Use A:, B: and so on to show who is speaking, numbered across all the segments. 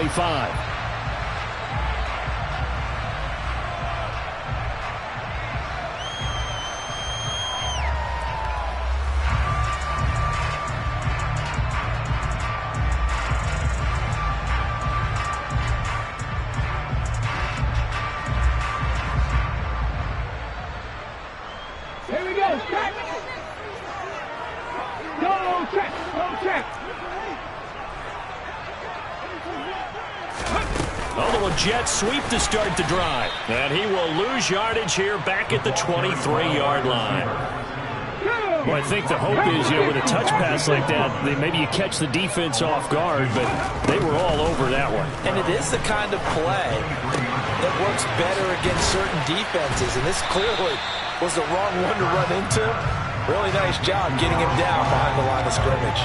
A: 25.
B: Jet sweep to start the drive. And he will lose yardage here back at the 23-yard line.
A: Well, I think the hope is, with a touch pass like that, maybe you catch the defense off guard, but they were all over that one.
C: And it is the kind of play that works better against certain defenses, and this clearly was the wrong one to run into. Really nice job getting him down behind the line of scrimmage.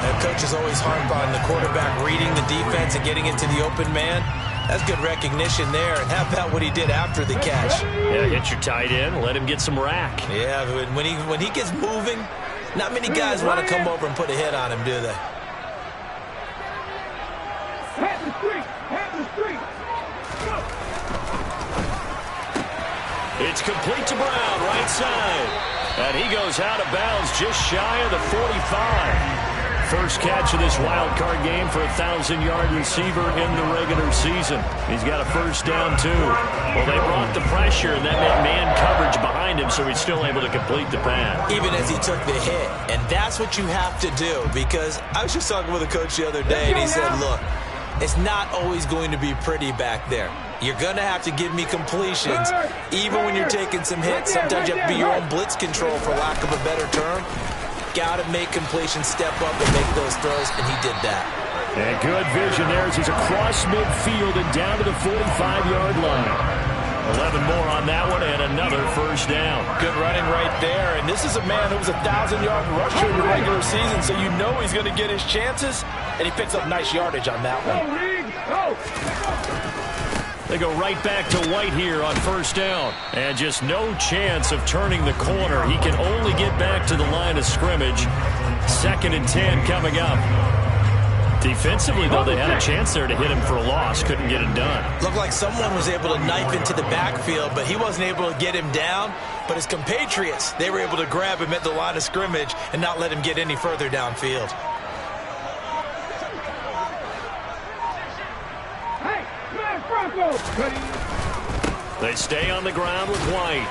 C: And coaches always harp on the quarterback reading the defense and getting into the open man. That's good recognition there. And how about what he did after the catch?
B: Yeah, hit your tight end, let him get some rack.
C: Yeah, when he gets moving, not many guys want to come over and put a hit on him, do they?
B: It's complete to Brown, right side. And he goes out of bounds just shy of the 45. First catch of this wild card game for a 1,000-yard receiver in the regular season. He's got a first down, too. Well, they brought the pressure, and that meant man coverage behind him, so he's still able to complete the pass.
C: Even as he took the hit. And that's what you have to do, because I was just talking with a coach the other day, and he said, look, it's not always going to be pretty back there. You're going to have to give me completions, even when you're taking some hits. Sometimes you have to be your own blitz control, for lack of a better term. Got to make completions, step up and make those throws, and he did that.
A: And good vision there as he's across midfield and down to the 45-yard line.
B: 11 more on that one and another first down.
C: Good running right there, and this is a man who was a 1,000-yard rusher in the regular season, so you know he's going to get his chances, and he picks up nice yardage on that one.
B: They go right back to White here on first down. And just no chance of turning the corner. He can only get back to the line of scrimmage. 2nd and 10 coming up. Defensively, though, they had a chance there to hit him for a loss. Couldn't get it done.
C: Looked like someone was able to knife into the backfield, but he wasn't able to get him down. But his compatriots, they were able to grab him at the line of scrimmage and not let him get any further downfield.
B: They stay on the ground with White.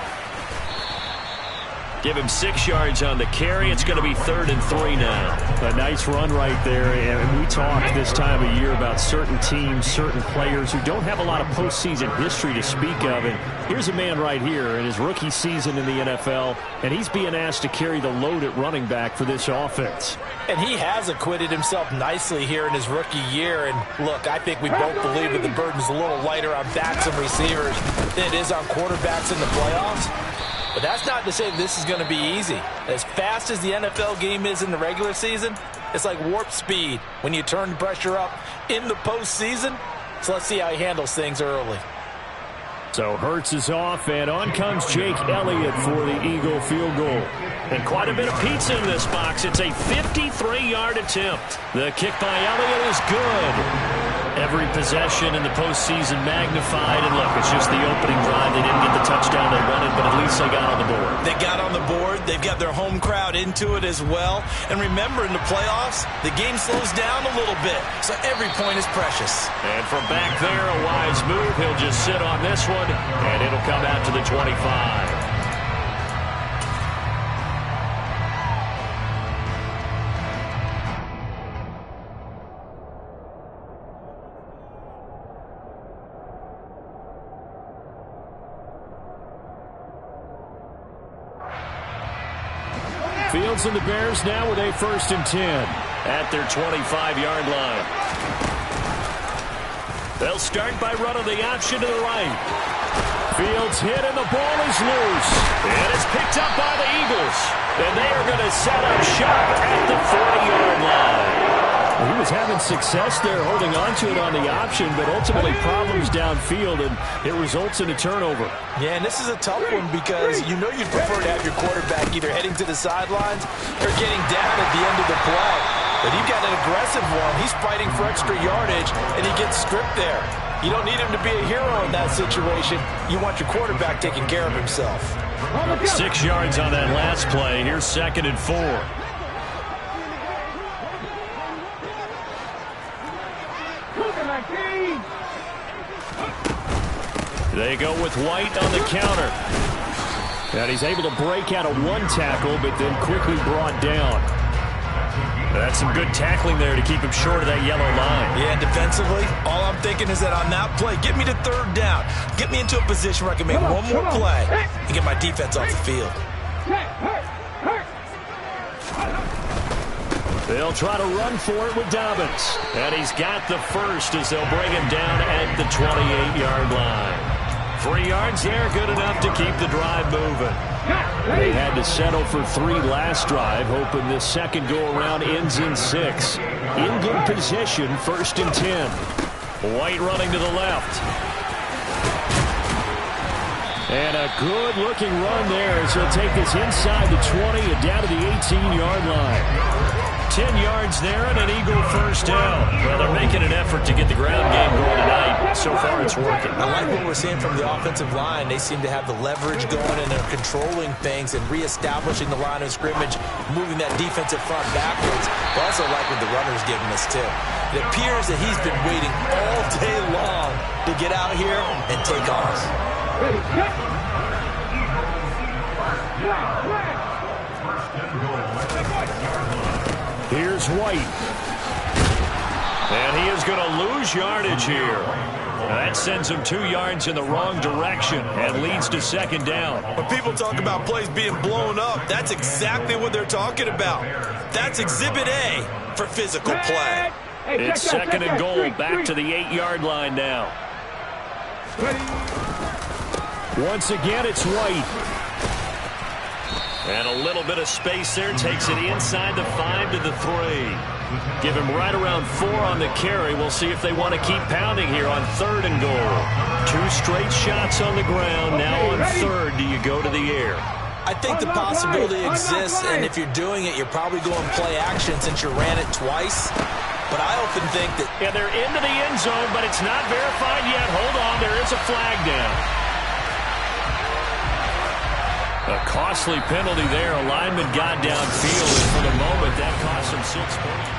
B: Give him 6 yards on the carry. It's going to be 3rd and 3 now.
A: A nice run right there. And we talked this time of year about certain teams, certain players who don't have a lot of postseason history to speak of. And here's a man right here in his rookie season in the NFL, and he's being asked to carry the load at running back for this offense.
C: And he has acquitted himself nicely here in his rookie year. And look, I think we both believe that the burden's a little lighter on backs and receivers than it is on quarterbacks in the playoffs. But that's not to say this is going to be easy. As fast as the NFL game is in the regular season, it's like warp speed when you turn the pressure up in the postseason. So let's see how he handles things early.
A: So Hurts is off, and on comes Jake Elliott for the Eagle field goal.
B: And quite a bit of pizza in this box. It's a 53-yard attempt. The kick by Elliott is good. Every possession in the postseason magnified. And look, it's just the opening drive. They didn't get the touchdown they wanted, but at least they got on the board.
C: They got on the board. They've got their home crowd into it as well. And remember, in the playoffs, the game slows down a little bit. So every point is precious.
B: And from back there, a wise move. He'll just sit on this one, and it'll come out to the 25.
A: Fields and the Bears now with a 1st and 10
B: at their 25-yard line. They'll start by running the option to the right.
A: Fields hit and the ball is loose.
B: And it's picked up by the Eagles. And they are going to set up shop at the 40-yard line.
A: Well, he was having success there holding on to it on the option, but ultimately problems downfield, and it results in a turnover.
C: Yeah, and this is a tough one because you know you'd prefer to have your quarterback either heading to the sidelines or getting down at the end of the play. But you've got an aggressive one. He's fighting for extra yardage, and he gets stripped there. You don't need him to be a hero in that situation. You want your quarterback taking care of himself.
B: 6 yards on that last play. Here's 2nd and 4. They go with White on the counter.
A: And he's able to break out of one tackle, but then quickly brought down.
B: That's some good tackling there to keep him short of that yellow line.
C: Yeah, defensively, all I'm thinking is that on that play, get me to 3rd down. Get me into a position where I can make one more play and get my defense off the field.
B: They'll try to run for it with Dobbins. And he's got the first as they'll bring him down at the 28-yard line. 3 yards there, good enough to keep the drive moving.
A: They had to settle for 3 last drive, hoping this second go-around ends in 6. In good position, 1st and 10.
B: White running to the left.
A: And a good-looking run there as he'll take this inside the 20 and down to the 18-yard line.
B: 10 yards there and an Eagle first down. Well, they're making an effort to get the ground game going tonight. So far, it's working.
C: I like what we're seeing from the offensive line. They seem to have the leverage going, and they're controlling things and reestablishing the line of scrimmage, moving that defensive front backwards. I also like what the runner's giving us, too. It appears that he's been waiting all day long to get out here and take off.
A: Here's White.
B: And he is going to lose yardage here. That sends him 2 yards in the wrong direction and leads to 2nd down.
C: When people talk about plays being blown up, that's exactly what they're talking about. That's Exhibit A for physical play.
B: It's 2nd and goal, back to the 8-yard line now.
A: Once again, it's White.
B: And a little bit of space there, takes it inside the 5 to the 3. Give him right around 4 on the carry. We'll see if they want to keep pounding here on 3rd and goal. 2 straight shots on the ground. Now on 3rd, do you go to the air?
C: I think the possibility exists, and if you're doing it, you're probably going play action since you ran it twice. But I often think that...
B: Yeah, they're into the end zone, but it's not verified yet. Hold on, there is a flag down. A costly penalty there. A lineman got downfield, and for the moment, that cost him 6 points.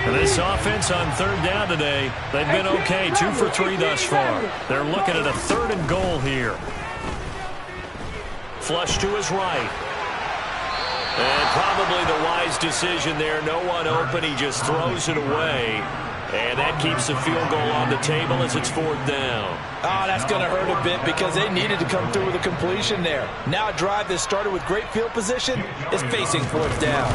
B: And this offense on 3rd down today, they've been okay. 2 for 3 thus far. They're looking at a 3rd and goal here. Flush to his right. And probably the wise decision there. No one open. He just throws it away. And that keeps the field goal on the table as it's 4th down.
C: Oh, that's going to hurt a bit because they needed to come through with a completion there. Now a drive that started with great field position is facing 4th down.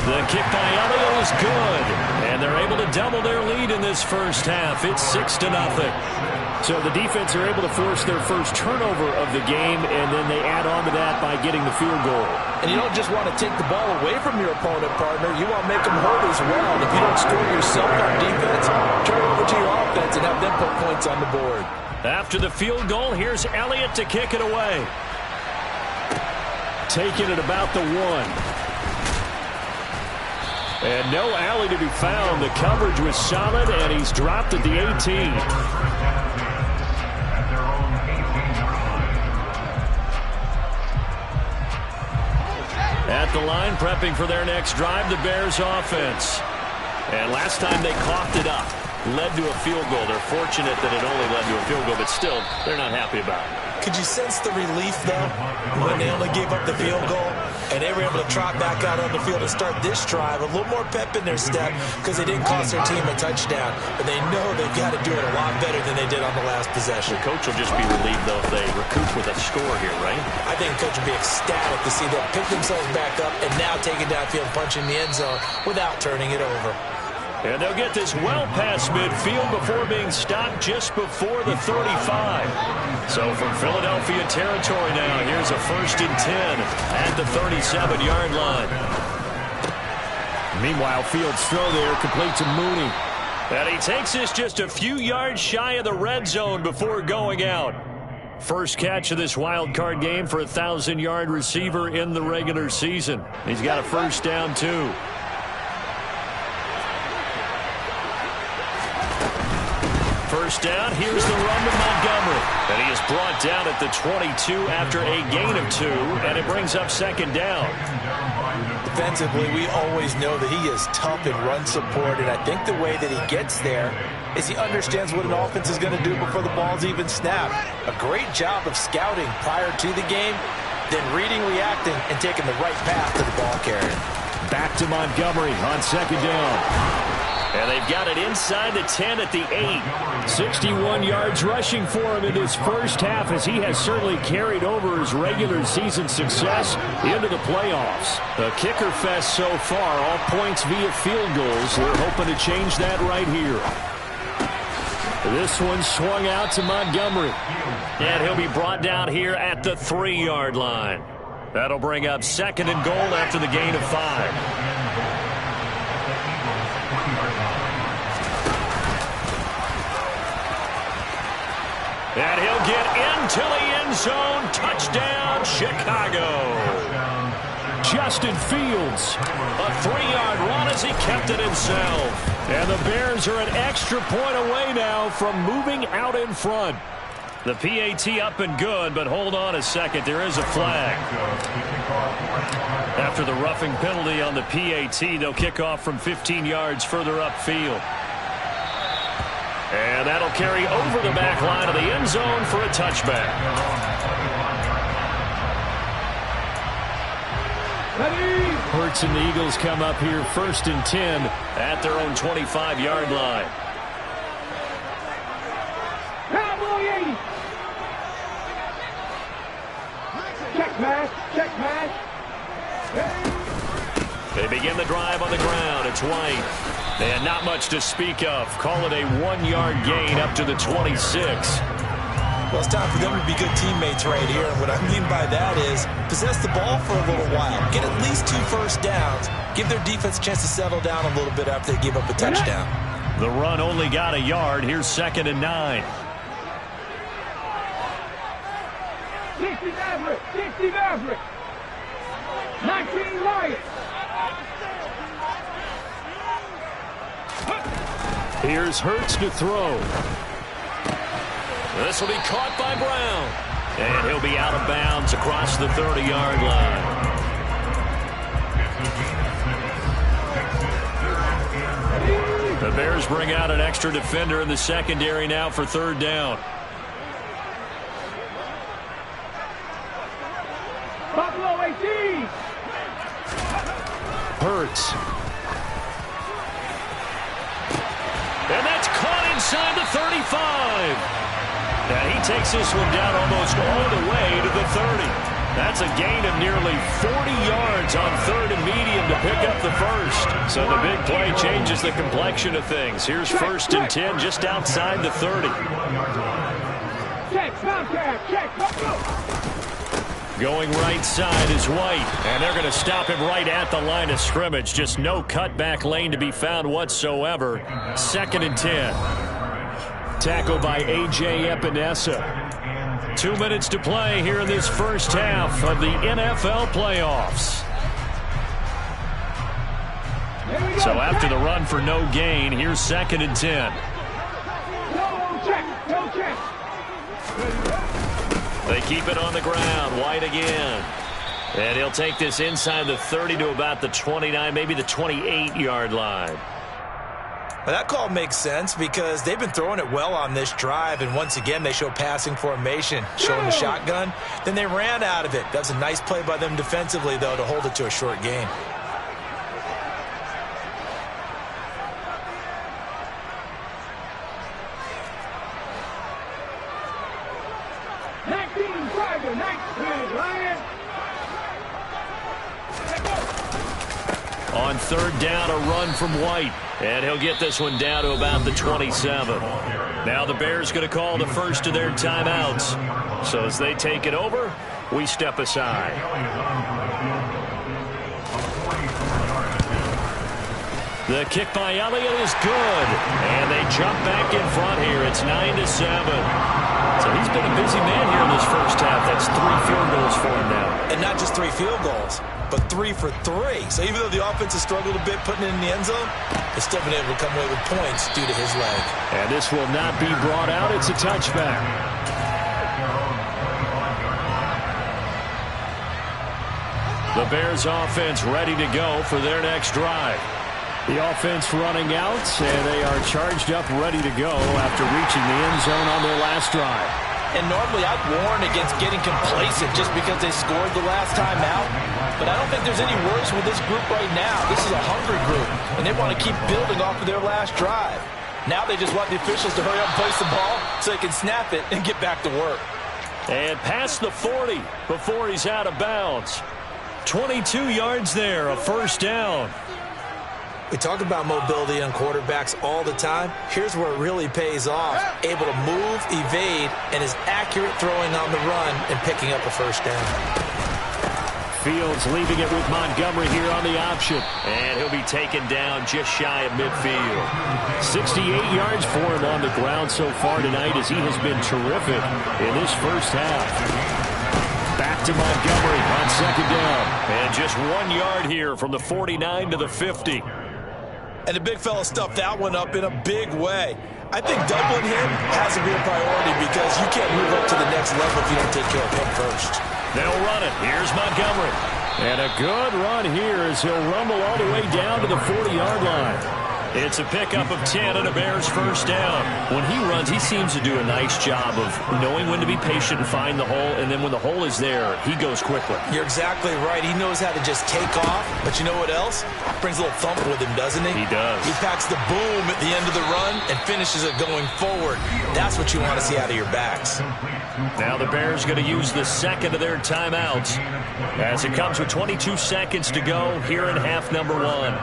B: The kick by Elliott is good. And they're able to double their lead in this first half. It's 6-0.
A: So the defense are able to force their first turnover of the game, and then they add on to that by getting the field goal.
C: And you don't just want to take the ball away from your opponent, partner. You want to make them hurt as well. And if you don't score yourself on defense, turn it over to your offense and have them put points on the board.
B: After the field goal, here's Elliott to kick it away.
A: Taking it about the 1. And no alley to be found. The coverage was solid, and he's dropped at the 18.
B: At the line, prepping for their next drive, the Bears offense. And last time they coughed it up, led to a field goal. They're fortunate that it only led to a field goal, but still, they're not happy about it.
C: Could you sense the relief, though, when they only gave up the field goal and they were able to trot back out on the field and start this drive? A little more pep in their step because they didn't cost their team a touchdown, but they know they've got to do it a lot better than they did on the last possession.
B: The coach will just be relieved, though, if they recoup with a score here, right?
C: I think the coach will be ecstatic to see them pick themselves back up and now take it downfield, punching the end zone without turning it over.
B: And they'll get this well past midfield before being stopped just before the 35. So from Philadelphia territory now, here's a 1st and 10 at the 37-yard line.
A: Meanwhile, Fields' throw there complete to Mooney.
B: And he takes this just a few yards shy of the red zone before going out. First catch of this wild card game for a 1,000-yard receiver in the regular season. He's got a first down, too. First down, here's the run to Montgomery. And he is brought down at the 22 after a gain of 2, and it brings up second down.
C: Defensively, we always know that he is tough in run support, and I think the way that he gets there is he understands what an offense is going to do before the ball's even snapped. A great job of scouting prior to the game, then reading, reacting, and taking the right path to the ball carrier.
A: Back to Montgomery on second down.
B: And they've got it inside the 10 at the 8.
A: 61 yards rushing for him in this first half, as he has certainly carried over his regular season success into the playoffs. The kicker fest so far, all points via field goals. They're hoping to change that right here. This one swung out to Montgomery.
B: And he'll be brought down here at the 3-yard line. That'll bring up second and goal after the gain of 5. And he'll get into the end zone. Touchdown, Chicago.
A: Justin Fields.
B: A 3-yard run as he kept it himself.
A: And the Bears are an extra point away now from moving out in front.
B: The PAT up and good, but hold on a second. There is a flag. After the roughing penalty on the PAT, they'll kick off from 15 yards further upfield. And that'll carry over the back line of the end zone for a touchback.
A: Hurts and the Eagles come up here first and 10
B: at their own 25-yard line.
D: Check pass.
B: They begin the drive on the ground. It's White. They had not much to speak of. Call it a 1-yard gain up to the 26.
C: Well, it's time for them to be good teammates right here. And what I mean by that is possess the ball for a little while. Get at least 2 first downs. Give their defense a chance to settle down a little bit after they give up a touchdown.
B: The run only got a yard. Here's second and 9.
D: 60 Maverick. 19 Lions.
A: Here's Hurts to throw.
B: This will be caught by Brown. And he'll be out of bounds across the 30-yard line. The Bears bring out an extra defender in the secondary now for third down.
D: Buffalo 18.
A: Hurts.
B: And that's caught inside the 35. And he takes this one down almost all the way to the 30. That's a gain of nearly 40 yards on third and medium to pick up the first. So the big play changes the complexion of things. Here's first and 10 just outside the 30. Going right side is White, and they're going to stop him right at the line of scrimmage. Just no cutback lane to be found whatsoever. Second and 10.
A: Tackle by A.J. Epinesa.
B: 2 minutes to play here in this first half of the NFL playoffs. So after the run for no gain, here's second and 10.
D: No check.
B: They keep it on the ground. White again. And he'll take this inside the 30 to about the 29, maybe the 28-yard line.
C: Well, that call makes sense because they've been throwing it well on this drive, and once again they show passing formation, showing the shotgun. Then they ran out of it. That's a nice play by them defensively, though, to hold it to a short gain.
B: On third down, a run from White. And he'll get this one down to about the 27. Now the Bears going to call the first of their timeouts. So as they take it over, we step aside. The kick by Elliott is good. And they jump back in front here. It's 9-7.
A: So he's been a busy man here in this first half. That's 3 field goals for him now.
C: And not just 3 field goals, but 3 for 3. So even though the offense has struggled a bit putting it in the end zone, they've still been able to come away with points due to his leg.
A: And this will not be brought out. It's a touchback. The Bears offense ready to go for their next drive. The offense running out, and they are charged up, ready to go after reaching the end zone on their last drive.
C: And normally I'd warn against getting complacent just because they scored the last time out. But I don't think there's any worries with this group right now. This is a hungry group, and they want to keep building off of their last drive. Now they just want the officials to hurry up and place the ball so they can snap it and get back to work.
B: And past the 40 before he's out of bounds. 22 yards there, a first down.
C: We talk about mobility on quarterbacks all the time. Here's where it really pays off. Able to move, evade, and is accurate throwing on the run and picking up a first down.
A: Fields leaving it with Montgomery here on the option.
B: And he'll be taken down just shy of midfield.
A: 68 yards for him on the ground so far tonight as he has been terrific in this first half. Back to Montgomery on second down.
B: And just 1 yard here from the 49 to the 50.
C: And the big fella stuffed that one up in a big way. I think doubling him has to be a priority because you can't move up to the next level if you don't take care of him first.
B: They'll run it. Here's Montgomery.
A: And a good run here as he'll rumble all the way down to the 40-yard line.
B: It's a pickup of 10 and a Bears first down.
A: When he runs, he seems to do a nice job of knowing when to be patient and find the hole, and then when the hole is there, he goes quickly.
C: You're exactly right. He knows how to just take off, but you know what else? Brings a little thump with him, doesn't he?
A: He does.
C: He packs the boom at the end of the run and finishes it going forward. That's what you want to see out of your backs.
B: Now the Bears going to use the second of their timeouts as it comes with 22 seconds to go here in half number 1.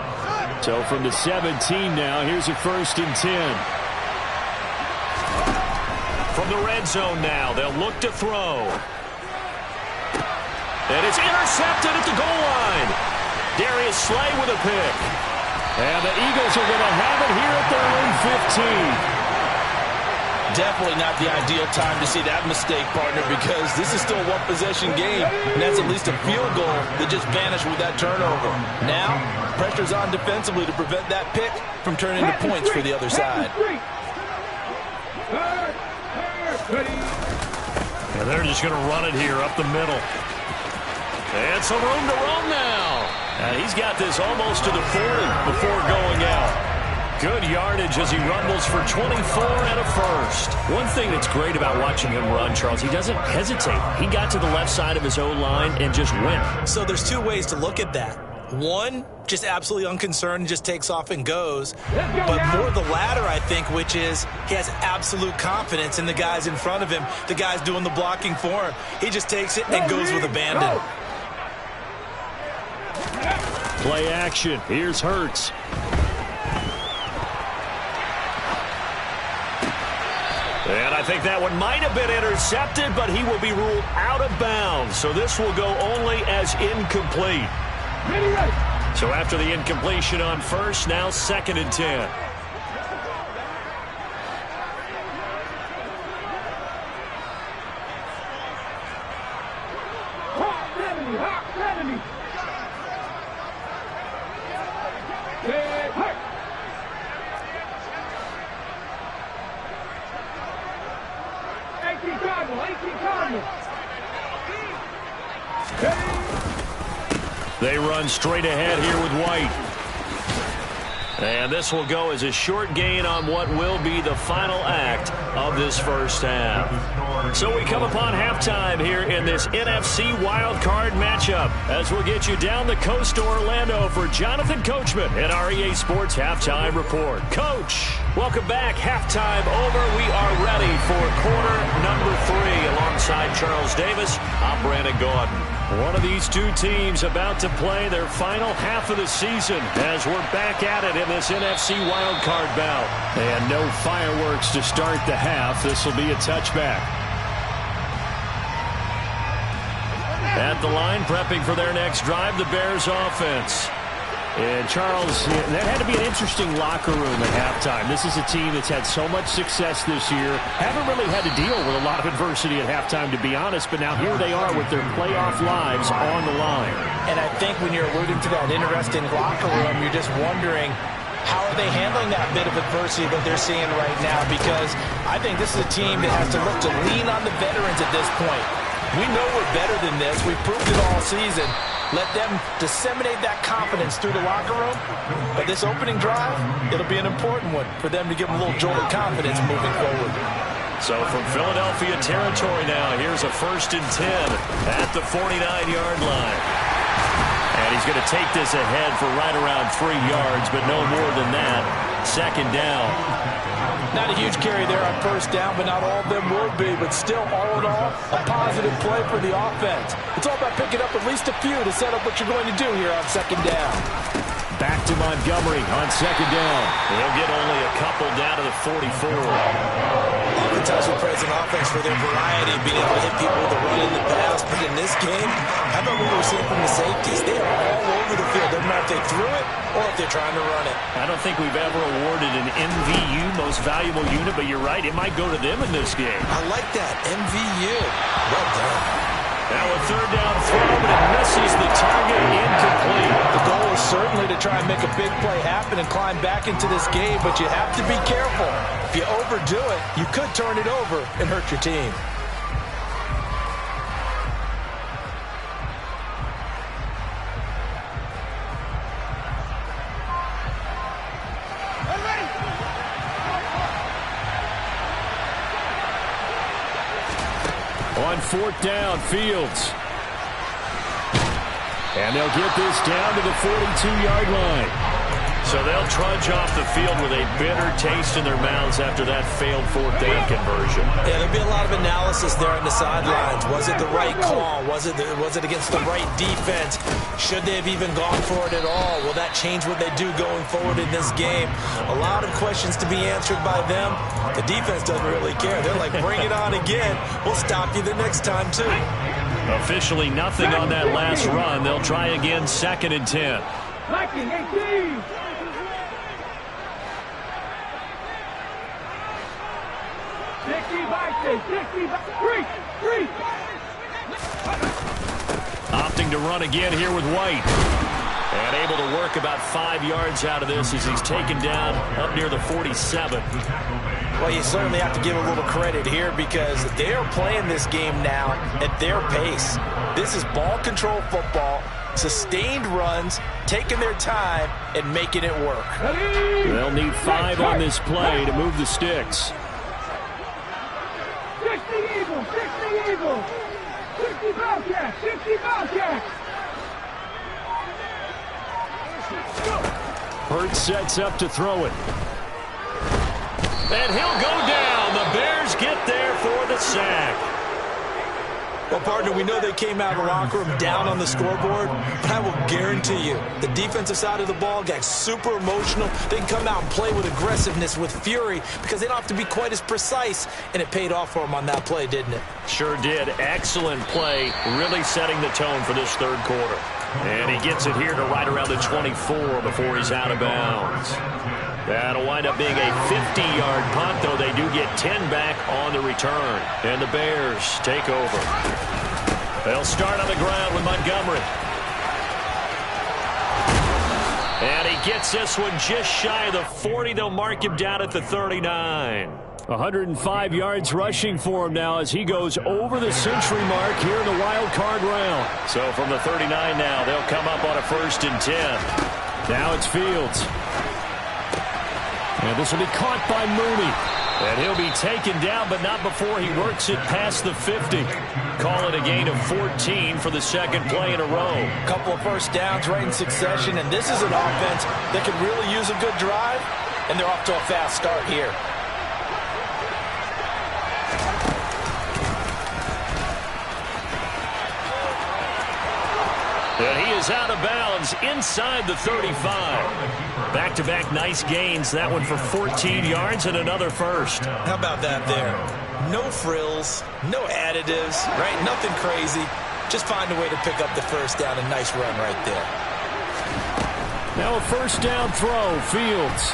A: So from the 17 now, here's a 1st and 10.
B: From the red zone now, they'll look to throw. And it's intercepted at the goal line. Darius Slay with a pick.
A: And the Eagles are going to have it here at their own 15.
C: Definitely not the ideal time to see that mistake, partner, because this is still a one-possession game, and that's at least a field goal that just vanished with that turnover. Now, pressure's on defensively to prevent that pick from turning into points for the other side.
B: And they're just going to run it here up the middle. And some room to run now. And he's got this almost to the 40 before going out. Good yardage as he rumbles for 24 and a first.
A: One thing that's great about watching him run, Charles, he doesn't hesitate. He got to the left side of his own line and just went.
C: So there's 2 ways to look at that. One, just absolutely unconcerned, just takes off and goes. But more the latter, I think, which is he has absolute confidence in the guys in front of him, the guys doing the blocking for him. He just takes it and goes with abandon.
A: Play action. Here's Hurts.
B: And I think that one might have been intercepted, but he will be ruled out of bounds. So this will go only as incomplete. So after the incompletion on first, now 2nd and 10. They run straight ahead here with White. And this will go as a short gain on what will be the final act of this first half. So we come upon halftime here in this NFC wildcard matchup as we'll get you down the coast to Orlando for Jonathan Coachman and our EA Sports Halftime Report. Coach, welcome back. Halftime over. We are ready for quarter number 3 alongside Charles Davis. I'm Brandon Gordon.
A: One of these 2 teams about to play their final half of the season as we're back at it in this NFC wildcard bout. And no fireworks to start the half. This will be a touchback. At the line, prepping for their next drive, the Bears offense. And, Charles, that had to be an interesting locker room at halftime. This is a team that's had so much success this year. Haven't really had to deal with a lot of adversity at halftime, to be honest. But now here they are with their playoff lives on the line.
C: And I think when you're alluding to that interesting locker room, you're just wondering, how are they handling that bit of adversity that they're seeing right now? Because I think this is a team that has to look to lean on the veterans at this point. We know we're better than this. We've proved it all season. Let them disseminate that confidence through the locker room. But this opening drive, it'll be an important one for them to give them a little jolt of confidence moving forward.
B: So from Philadelphia territory now, here's a 1st and 10 at the 49-yard line. And he's going to take this ahead for right around 3 yards, but no more than that. 2nd down.
C: Not a huge carry there on 1st down, but not all of them will be. But still, all in all, a positive play for the offense. It's all about picking up at least a few to set up what you're going to do here on 2nd down.
A: Back to Montgomery on 2nd down.
B: He'll get only a couple down to the 44.
C: Oftentimes we praise an offense for their variety, being able to hit people with the run and the pass. But in this game, how about what we're seeing from the safeties? They are all over the field. Doesn't matter if they threw it or if they're trying to run it.
A: I don't think we've ever awarded an MVU, most valuable unit, but you're right, it might go to them in this game.
C: I like that, MVU. Well done.
B: Now a 3rd down throw, but it misses the target, incomplete.
C: The goal is certainly to try and make a big play happen and climb back into this game, but you have to be careful. If you overdo it, you could turn it over and hurt your team.
A: On 4th down, Fields. And they'll get this down to the 42-yard line.
B: So they'll trudge off the field with a bitter taste in their mouths after that failed 4th down conversion.
C: Yeah, there'll be a lot of analysis there on the sidelines. Was it the right call? Was it against the right defense? Should they have even gone for it at all? Will that change what they do going forward in this game? A lot of questions to be answered by them. The defense doesn't really care. They're like, bring it on again. We'll stop you the next time, too.
B: Officially nothing on that last run. They'll try again, 2nd and 10.
D: Liking 18.
A: Opting to run again here with White.
B: And able to work about 5 yards out of this as he's taken down up near the 47.
C: Well, you certainly have to give a little credit here because they are playing this game now at their pace. This is ball control football, sustained runs, taking their time, and making it work.
A: They'll need 5 on this play to move the sticks.
D: 60 Eagles, 60 Eagles, 60 Bobcats, 60 Bobcats.
A: Hurts sets up to throw it.
B: And he'll go down. The Bears get there for the sack.
C: Well, partner, we know they came out of the locker room down on the scoreboard, but I will guarantee you the defensive side of the ball got super emotional. They can come out and play with aggressiveness, with fury, because they don't have to be quite as precise, and it paid off for them on that play, didn't it?
B: Sure did. Excellent play, really setting the tone for this 3rd quarter. And he gets it here to right around the 24 before he's out of bounds. That'll wind up being a 50-yard punt, though they do get 10 back on the return. And the Bears take over. They'll start on the ground with Montgomery. And he gets this one just shy of the 40. They'll mark him down at the 39.
A: 105 yards rushing for him now as he goes over the century mark here in the wild card round.
B: So from the 39 now, they'll come up on a 1st and 10.
A: Now it's Fields. And this will be caught by Mooney.
B: And he'll be taken down, but not before he works it past the 50. Call it a gain of 14 for the 2nd play in a row.
C: A couple of 1st downs right in succession, and this is an offense that could really use a good drive, and they're off to a fast start here.
B: And he is out of bounds inside the 35. Back-to-back nice gains. That one for 14 yards and another 1st.
C: How about that there? No frills, no additives, right? Nothing crazy. Just find a way to pick up the 1st down. A nice run right there.
A: Now a first down throw, Fields.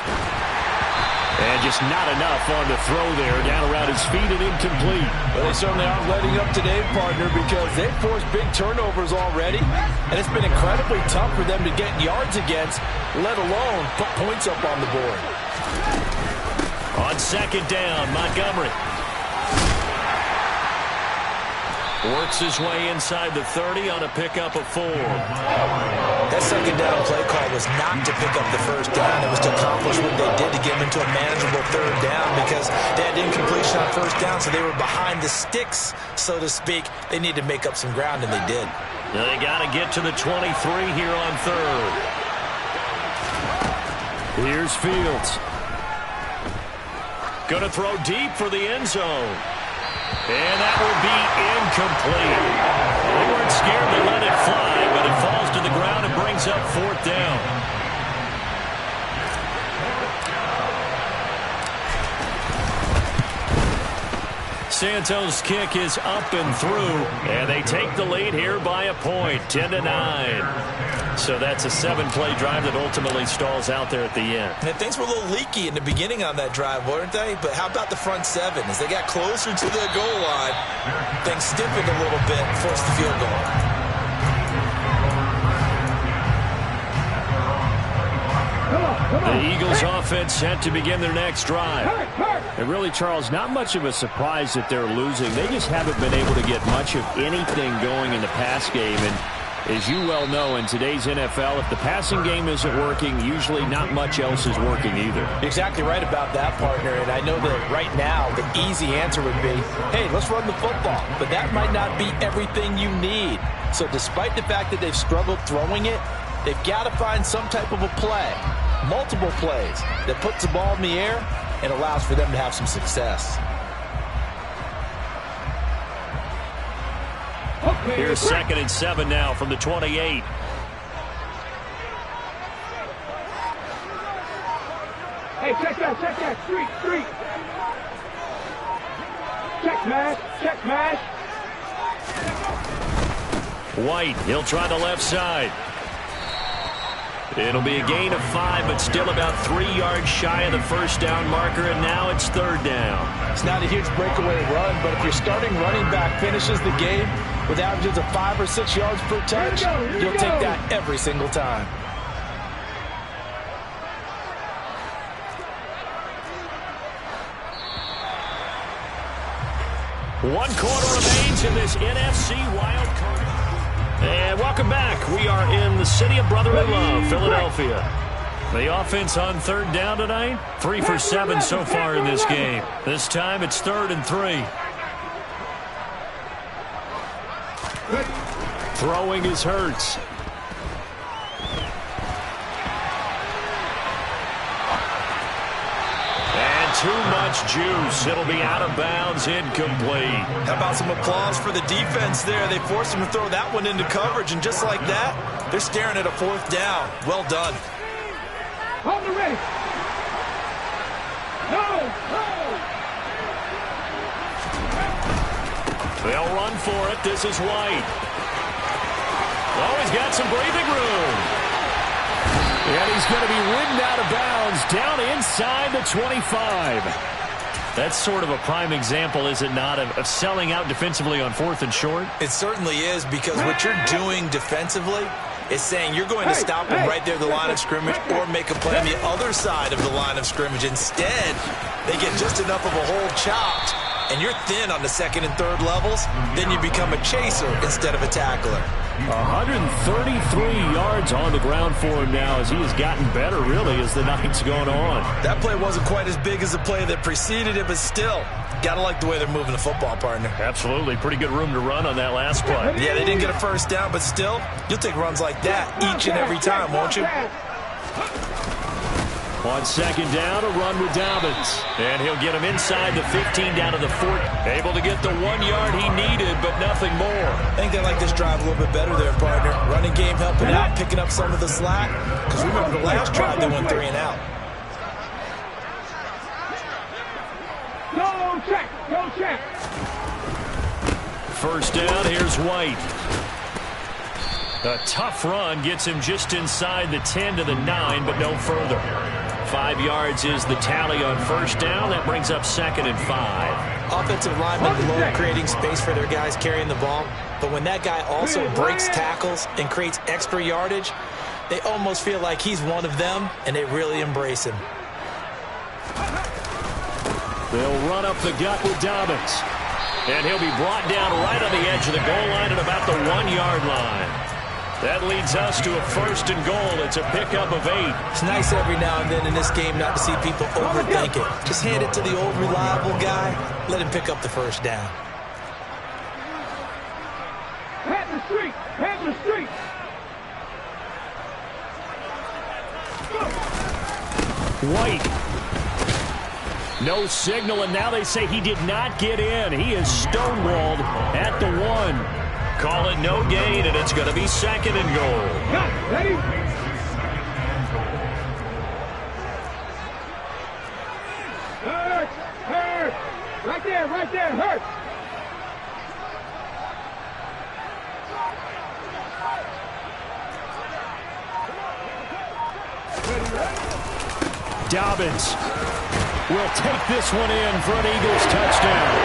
A: And just not enough on the throw there, down around his feet and incomplete.
C: Well, they certainly aren't letting up today, partner, because they've forced big turnovers already, and it's been incredibly tough for them to get yards against, let alone put points up on the board.
B: On second down, Montgomery works his way inside the 30 on a pickup of 4.
C: That second down play call was not to pick up the first down. It was to accomplish what they did to get them into a manageable third down because they had incompletion on first down, so they were behind the sticks, so to speak. They needed to make up some ground, and they did.
B: They got to get to the 23 here on third.
A: Here's Fields.
B: Going to throw deep for the end zone. And that will be incomplete. They weren't scared to let it fly, but it falls to the ground and brings up fourth down. Santos' kick is up and through, and they take the lead here by a point, 10-9. So that's a 7-play drive that ultimately stalls out there at the end.
C: And things were a little leaky in the beginning on that drive, weren't they? But how about the front 7? As they got closer to the goal line, things stiffened a little bit and forced the field goal.
A: The Eagles offense set to begin their next drive. And really, Charles, not much of a surprise that they're losing. They just haven't been able to get much of anything going in the pass game. And as you well know, in today's NFL, if the passing game isn't working, usually not much else is working either.
C: You're exactly right about that, partner. And I know that right now the easy answer would be, hey, let's run the football. But that might not be everything you need. So despite the fact that they've struggled throwing it, they've got to find some type of a play, multiple plays, that puts the ball in the air and allows for them to have some success.
B: Here's 2nd and 7 now from the 28.
D: Hey, check that, street. Check mash.
B: White, he'll try the left side. It'll be a gain of 5, but still about 3 yards shy of the first down marker, and now it's third down.
C: It's not a huge breakaway run, but if your starting running back finishes the game with averages of 5 or 6 yards per touch, you'll take that every single time.
B: One quarter remains in this NFC wild card. And welcome back. We are in the city of brotherly love, Philadelphia. The offense on third down tonight, 3 for 7 so far in this game. This time it's 3rd and 3.
A: Throwing is Hurts.
B: Too much juice. It'll be out of bounds, incomplete.
C: How about some applause for the defense there? They forced him to throw that one into coverage, and just like that, they're staring at a 4th down. Well done.
D: Hold the ready. No.
B: They'll run for it. This is White. Oh, he's got some breathing room.
A: And he's going to be ridden out of bounds down inside the 25.
B: That's sort of a prime example, is it not, of selling out defensively on 4th and short?
C: It certainly is, because what you're doing defensively is saying you're going to stop him right there at the line of scrimmage or make a play on the other side of the line of scrimmage. Instead, they get just enough of a hole chopped, and you're thin on the 2nd and 3rd levels, then you become a chaser instead of a tackler.
A: 133 yards on the ground for him now as he has gotten better, really, as the night's going on.
C: That play wasn't quite as big as the play that preceded it, but still, gotta like the way they're moving the football, partner.
B: Absolutely. Pretty good room to run on that last play.
C: Yeah, they didn't get a first down, but still, you'll take runs like that each and every time, won't you?
A: On second down, a run with Dobbins.
B: And he'll get him inside the 15 down to the 4. Able to get the 1 yard he needed, but nothing more.
C: I think they like this drive a little bit better there, partner. Running game helping out, picking up some of the slack. Because remember the last drive, they went 3 and out.
D: Go check.
B: First down, here's White. A tough run gets him just inside the 10 to the 9, but no further. 5 yards is the tally on first down. That brings up 2nd and 5.
C: Offensive linemen love creating space for their guys carrying the ball, but when that guy also breaks tackles and creates extra yardage, they almost feel like he's one of them, and they really embrace him.
A: They'll run up the gut with Dobbins.
B: And he'll be brought down right on the edge of the goal line at about the 1-yard line. That leads us to a 1st and goal. It's a pickup of 8.
C: It's nice every now and then in this game not to see people overthink it. Just hand it to the old reliable guy. Let him pick up the first down.
D: Head the street. Head the street.
A: White. No signal, and now they say he did not get in. He is stonewalled at the 1.
B: Call it no gain, and it's going to be 2nd and goal.
D: Got it. Ready? Hurt. Hurt. Right there. Right there. Hurt.
A: Dobbins will take this one in for an Eagles touchdown.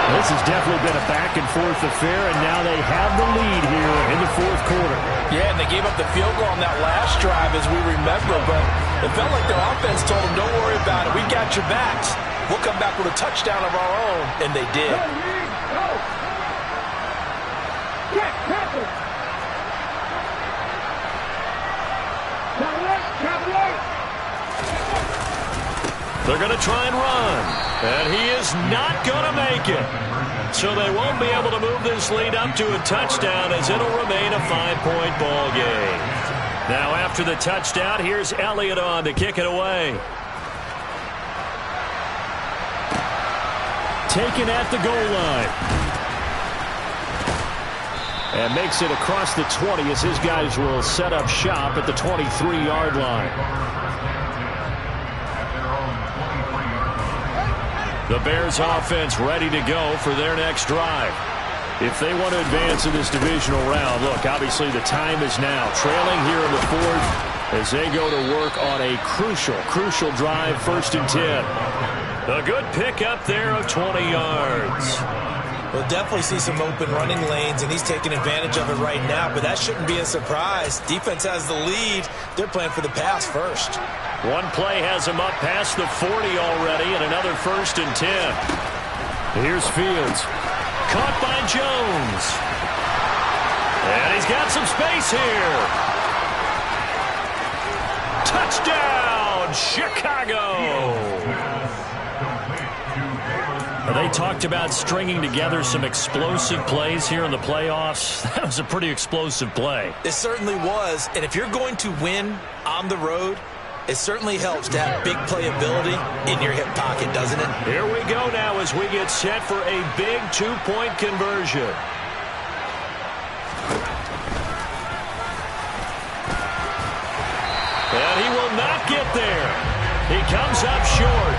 A: This has definitely been a back-and-forth affair, and now they have the lead here in the 4th quarter.
C: Yeah, and they gave up the field goal on that last drive, as we remember, but it felt like their offense told them, don't worry about it. We got your backs. We'll come back with a touchdown of our own, and they did.
B: They're going to try and run, and he is not going to make it. So they won't be able to move this lead up to a touchdown, as it'll remain a 5-point ball game. Now after the touchdown, here's Elliott on to kick it away.
A: Taken at the goal line. And makes it across the 20 as his guys will set up shop at the 23-yard line.
B: The Bears offense ready to go for their next drive.
A: If they want to advance in this divisional round, look, obviously the time is now. Trailing here in the 4th as they go to work on a crucial drive, 1st and 10.
B: A good pickup there of 20 yards.
C: We'll definitely see some open running lanes, and he's taking advantage of it right now, but that shouldn't be a surprise. Defense has the lead. They're playing for the pass first.
B: One play has him up past the 40 already, and another 1st and 10.
A: Here's Fields.
B: Caught by Jones. And he's got some space here. Touchdown, Chicago.
A: They talked about stringing together some explosive plays here in the playoffs. That was a pretty explosive play.
C: It certainly was, and if you're going to win on the road, it certainly helps to have big playability in your hip pocket, doesn't it?
B: Here we go now as we get set for a big 2-point conversion. And he will not get there. He comes up short.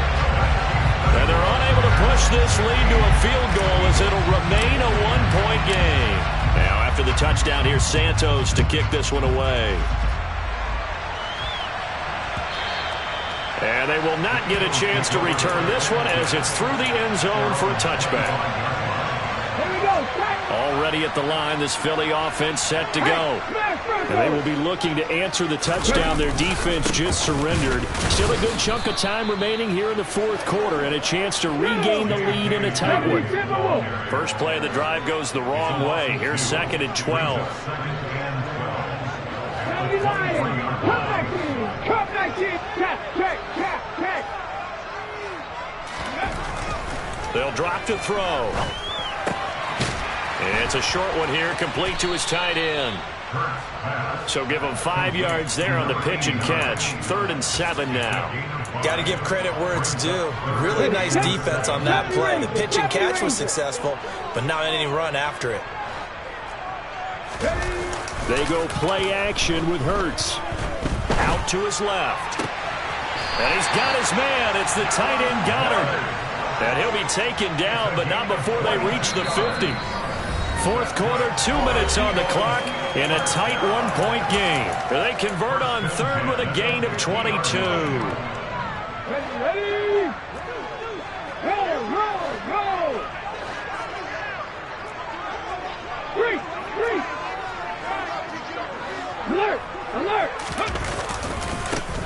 B: And they're unable to push this lead to a field goal as it'll remain a 1-point game. Now after the touchdown, here's Santos to kick this one away. And they will not get a chance to return this one as it's through the end zone for a touchback. Already at the line, this Philly offense set to go.
A: And they will be looking to answer the touchdown their defense just surrendered. Still a good chunk of time remaining here in the 4th quarter and a chance to regain the lead in a tight one.
B: First play of the drive goes the wrong way. Here's 2nd and 12. They'll drop to throw. It's a short one here, complete to his tight end. So give him 5 yards there on the pitch and catch. 3rd and 7 now.
C: Got to give credit where it's due. Really nice defense on that play. The pitch and catch was successful, but not any run after it.
A: They go play action with Hurts.
B: Out to his left. And he's got his man. It's the tight end Goddard. And he'll be taken down, but not before they reach the 50. Fourth quarter, 2 minutes on the clock in a tight one-point game. They convert on third with a gain of 22.
D: Ready? Roll! Three! Alert!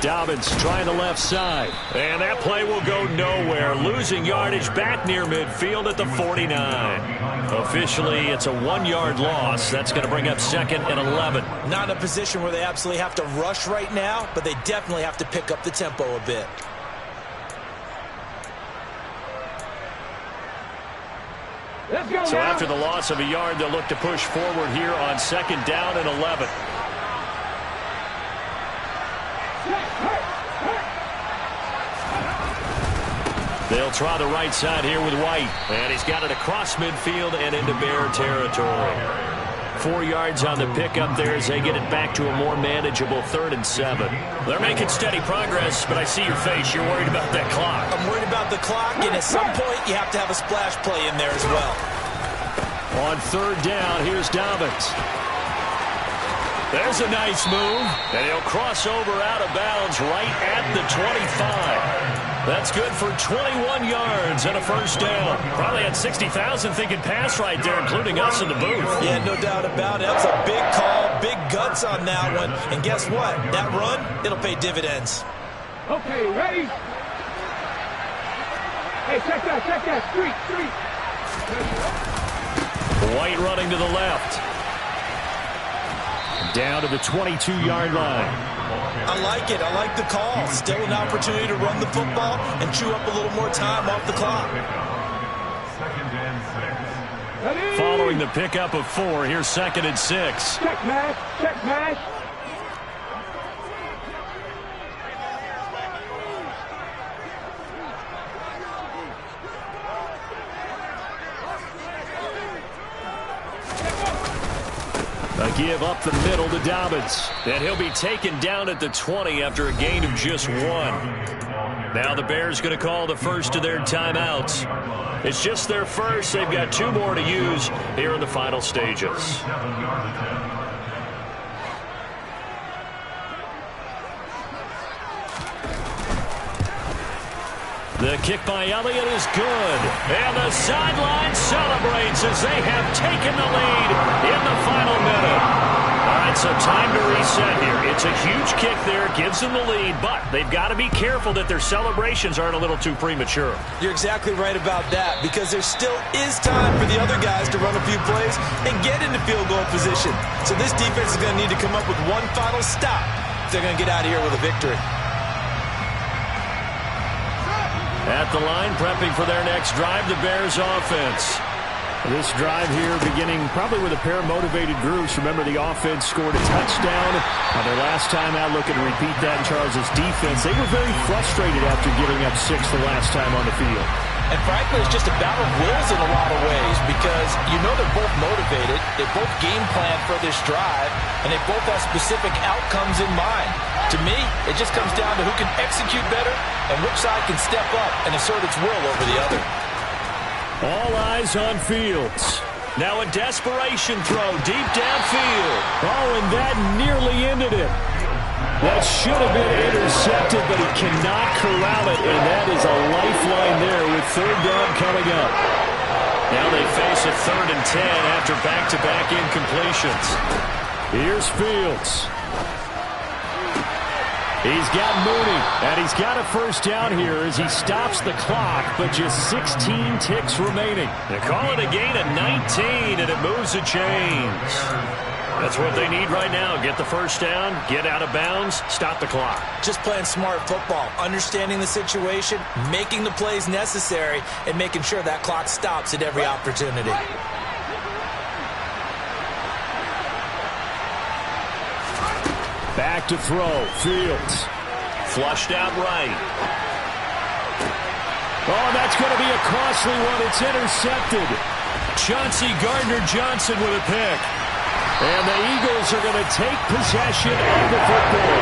A: Dobbins trying the left side.
B: And that play will go nowhere. Losing yardage back near midfield at the 49. Officially, it's a 1-yard loss. That's going to bring up 2nd and 11.
C: Not in a position where they absolutely have to rush right now, but they definitely have to pick up the tempo a bit.
B: So after the loss of a yard, they'll look to push forward here on 2nd down and 11. They'll try the right side here with White. And he's got it across midfield and into Bear territory. 4 yards on the pickup there as they get it back to a more manageable 3rd and 7. They're making steady progress, but I see your face. You're worried about that clock.
C: I'm worried about the clock, and at some point you have to have a splash play in there as well.
A: On 3rd down, here's Dobbins.
B: There's a nice move, and he'll cross over out of bounds right at the 25. That's good for 21 yards and a 1st down. Probably had 60,000 thinking pass right there, including us in the booth.
C: Yeah, no doubt about it. That was a big call, big guts on that one. And guess what? That run, it'll pay dividends.
D: Okay, ready? Hey, check that. Street.
B: White running to the left.
A: Down to the 22-yard line.
C: I like it. I like the call. Still an opportunity to run the football and chew up a little more time off the clock.
D: Ready?
B: Following the pickup of 4, here's 2nd and 6.
D: Check match.
A: A give up the middle to Dobbins.
B: And he'll be taken down at the 20 after a gain of just 1. Now the Bears going to call the first of their timeouts. It's just their first. They've got 2 more to use here in the final stages. The kick by Elliott is good. And the sideline celebrates as they have taken the lead in the final minute. All right, so time to reset here. It's a huge kick there. Gives them the lead, but they've got to be careful that their celebrations aren't a little too premature.
C: You're exactly right about that, because there still is time for the other guys to run a few plays and get into field goal position. So this defense is going to need to come up with one final stop if they're going to get out of here with a victory.
B: At the line, prepping for their next drive, the Bears offense.
A: This drive here beginning probably with a pair of motivated groups. Remember, the offense scored a touchdown. Their last time out, looking to repeat that in Charles' defense. They were very frustrated after giving up 6 the last time on the field.
C: And frankly, it's just a battle of wills in a lot of ways, because you know they're both motivated, they both game plan for this drive, and they both have specific outcomes in mind. To me, it just comes down to who can execute better and which side can step up and assert its will over the other.
A: All eyes on Fields.
B: Now a desperation throw deep downfield.
A: Oh, and that nearly ended it. That should have been intercepted, but he cannot corral it, and that is a lifeline there with 3rd down coming up.
B: Now they face a 3rd and 10 after back-to-back incompletions.
A: Here's Fields. He's got Mooney, and he's got a 1st down here as he stops the clock, but just 16 ticks remaining.
B: They call it a gain of 19, and it moves the chains. That's what they need right now. Get the 1st down, get out of bounds, stop the clock.
C: Just playing smart football, understanding the situation, making the plays necessary, and making sure that clock stops at every opportunity.
A: Back to throw. Fields.
B: Flushed out right.
A: Oh, that's going to be a costly one. It's intercepted.
B: Chauncey Gardner-Johnson with a pick.
A: And the Eagles are going to take possession of the football.